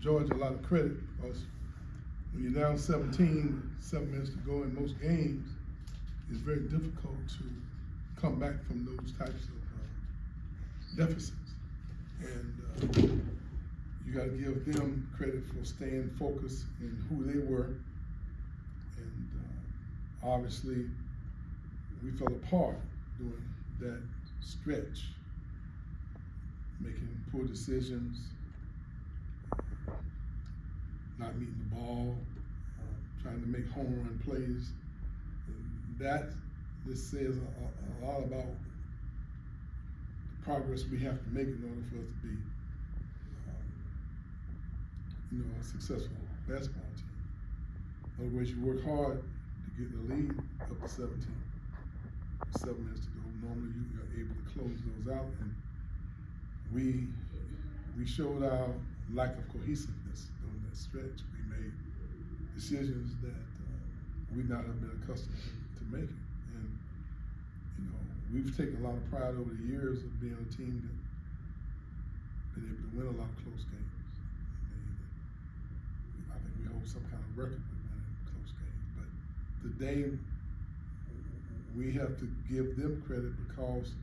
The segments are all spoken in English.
Georgia a lot of credit because when you're down 17, 7 minutes to go in most games, it's very difficult to come back from those types of deficits. And you got to give them credit for staying focused in who they were. And obviously, we fell apart during that stretch, making poor decisions, not meeting the ball, trying to make home run plays. This says a lot about the progress we have to make in order for us to be, a successful basketball team. In other words, you work hard to get the lead up to 17. 7 minutes to go. Normally, you are able to close those out, and we showed our lack of cohesiveness during that stretch. We made decisions that we not have been accustomed to making, and we've taken a lot of pride over the years of being a team that been able to win a lot of close games. I think we hold some kind of record with winning close games, but today we have to give them credit because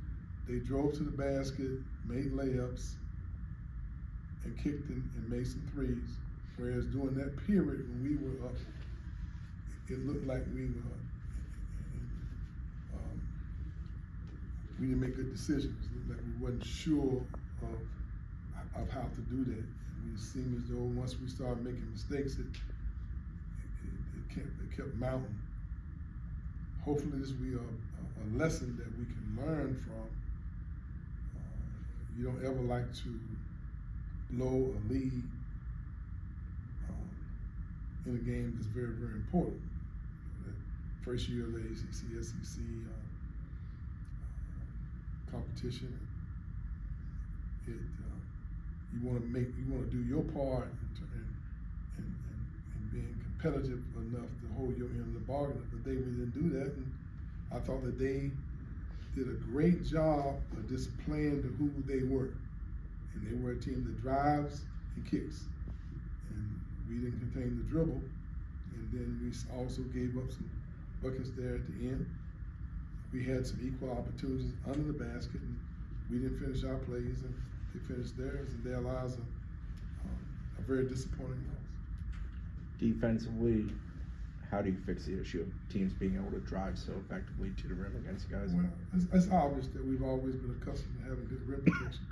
they drove to the basket, made layups, and kicked in and made some threes. Whereas during that period when we were up, it looked like we didn't make good decisions. It looked like we wasn't sure of how to do that. And it seemed as though once we started making mistakes, it kept mounting. Hopefully this will be a lesson that we can learn from. You don't ever like to blow a lead in a game that's very, very important. That first year of the ACC, SEC competition. You want to do your part in being competitive enough to hold your end of the bargain. But we didn't do that, and I thought that they did a great job of just playing to who they were. And they were a team that drives and kicks. And we didn't contain the dribble. And then we also gave up some buckets there at the end. We had some equal opportunities under the basket, and we didn't finish our plays, and they finished theirs, and their lives are very disappointing loss. Defensively, how do you fix the issue of teams being able to drive so effectively to the rim against guys? Well, it's obvious that we've always been accustomed to having good rim protection.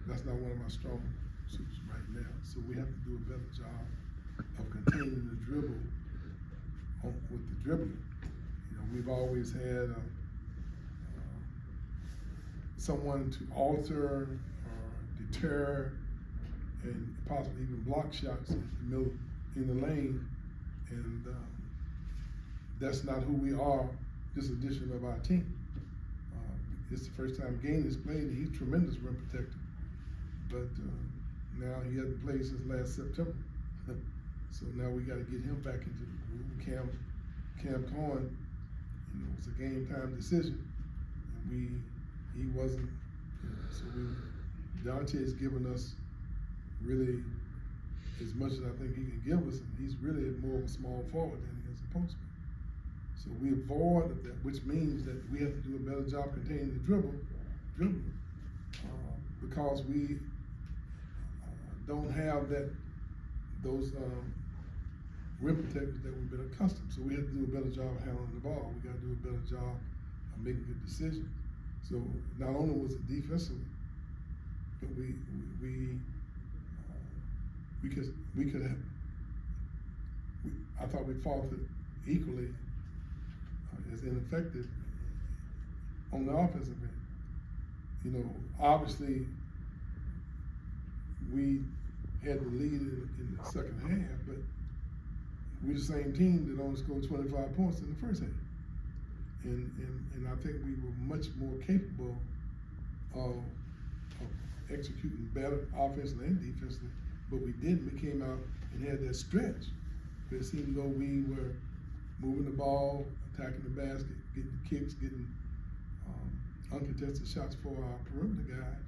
That's not one of my strong suits right now. So we have to do a better job of containing the dribble with the dribbling. We've always had someone to alter or deter and possibly even block shots in the lane, and that's not who we are, this edition of our team. It's the first time Gaines has played, and he's a tremendous rim protector. But now he hasn't played since last September. So now we got to get him back into the groove. Cam Cohen, it was a game time decision, and he wasn't. So Dante has given us really as much as I think he can give us, and he's really more of a small forward than he is a post man. So we avoid that, which means that we have to do a better job containing the dribbling, because we don't have those rim protectors that we've been accustomed. So we have to do a better job of handling the ball. We got to do a better job of making good decisions. So not only was it defensively, but we could have. I thought we fought equally as ineffective on the offensive end. Obviously we had the lead in the second half, but we're the same team that only scored 25 points in the first half. And I think we were much more capable of executing better offensively and defensively, but we didn't. We came out and had that stretch. But it seemed though we were moving the ball, attacking the basket, getting kicks, getting uncontested shots for our perimeter guys.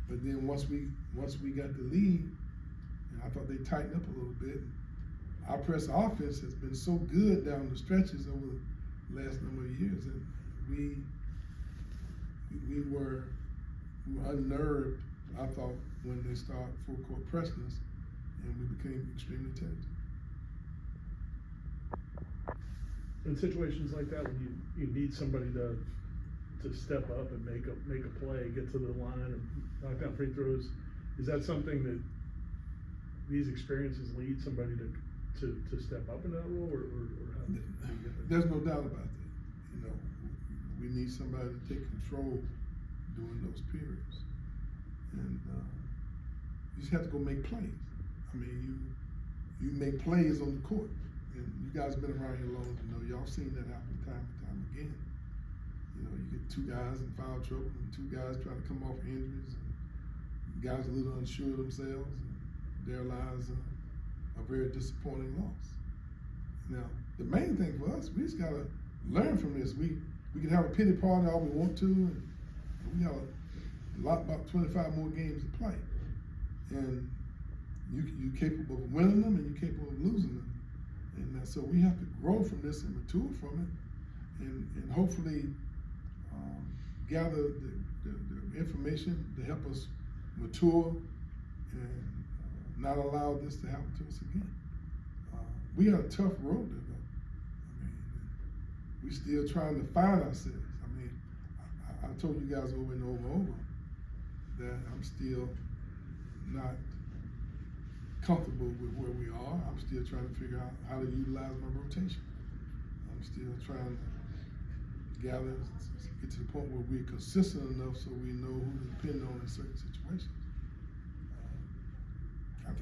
But then once we got the lead, and And I thought they tightened up a little bit. Our press offense has been so good down the stretches over the last number of years, and we were unnerved, I thought, when they started full court pressing us, and we became extremely tentative. In situations like that, when you need somebody to step up and make a play, get to the line, and knock down free throws, is that something that these experiences lead somebody to step up in that role, or how do you get that? There's no doubt about that. You know, we need somebody to take control during those periods, and you just have to go make plays. I mean, you make plays on the court, and you guys have been around here long enough to know y'all seen that happen time and time again. You know, you get two guys in foul trouble, and two guys trying to come off injuries, and guys a little unsure of themselves, and there lies a very disappointing loss. Now, the main thing for us, we just gotta learn from this. We can have a pity party all we want to, and we got about 25 more games to play, and you're capable of winning them, and you're capable of losing them, and so we have to grow from this and mature from it, and hopefully gather the information to help us mature and not allow this to happen to us again. We got a tough road to go. I mean, we're still trying to find ourselves. I mean, I told you guys over and over that I'm still not comfortable with where we are. I'm still trying to figure out how to utilize my rotation. I'm still trying to gather, get to the point where we're consistent enough so we know who to depend on in certain situations.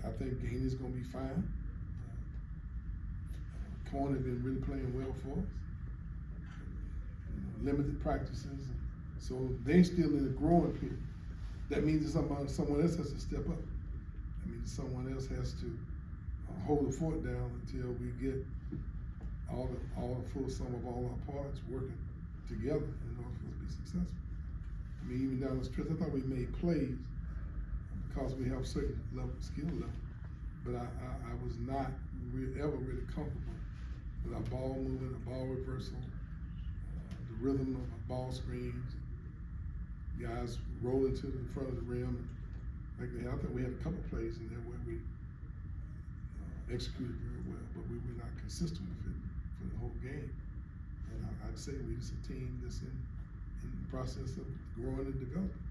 I think Gainey's going to be fine. Corner been really playing well for us. Limited practices, so they're still in a growing period. That means that someone else has to step up. That means someone else has to hold the fort down until we get all the full sum of all our parts working together in order for us to be successful. I mean, even down the stretch, I thought we made plays because we have certain skill level, but I was not ever really comfortable with our ball movement, our ball reversal, the rhythm of our ball screens, guys rolling to the front of the rim. Like I thought we had a couple plays in there where we executed very well, but we were not consistent with it for the whole game. And I'd say we're just a team that's in the process of growing and developing.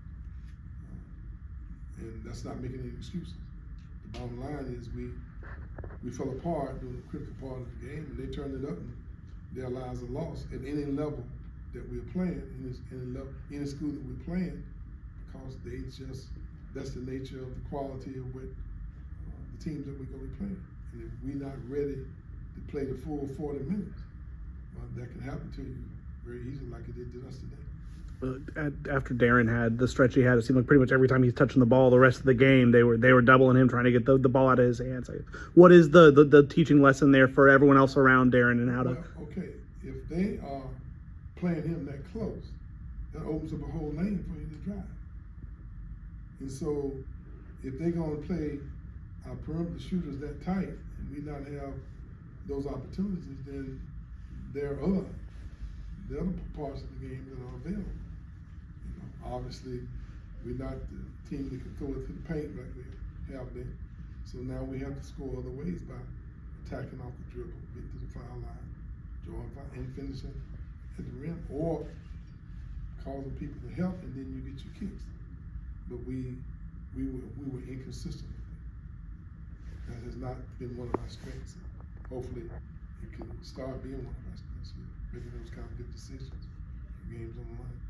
And that's not making any excuses. The bottom line is we fell apart during the critical part of the game, and they turned it up, and their lives are lost at any level that we're playing, any school that we're playing, because that's the nature of the quality of what the teams that we're going to be playing. And if we're not ready to play the full 40 minutes, well, that can happen to you very easily, like it did to us today. After Darren had the stretch he had, it seemed like pretty much every time he's touching the ball, the rest of the game they were doubling him, trying to get the ball out of his hands. What is the teaching lesson there for everyone else around Darren and how to? Well, okay, if they are playing him that close, that opens up a whole lane for you to drive. And so, if they're going to play our perimeter shooters that tight, and we not have those opportunities, then there are other parts of the game that are available. Obviously, we're not the team that can throw it to the paint like we have been. So now we have to score other ways by attacking off the dribble, getting to the foul line, drawing foul, and finishing at the rim, or causing people to help, and then you get your kicks. But we were inconsistent with it. That has not been one of our strengths. Hopefully, it can start being one of our strengths here, making those kind of good decisions, games on the line.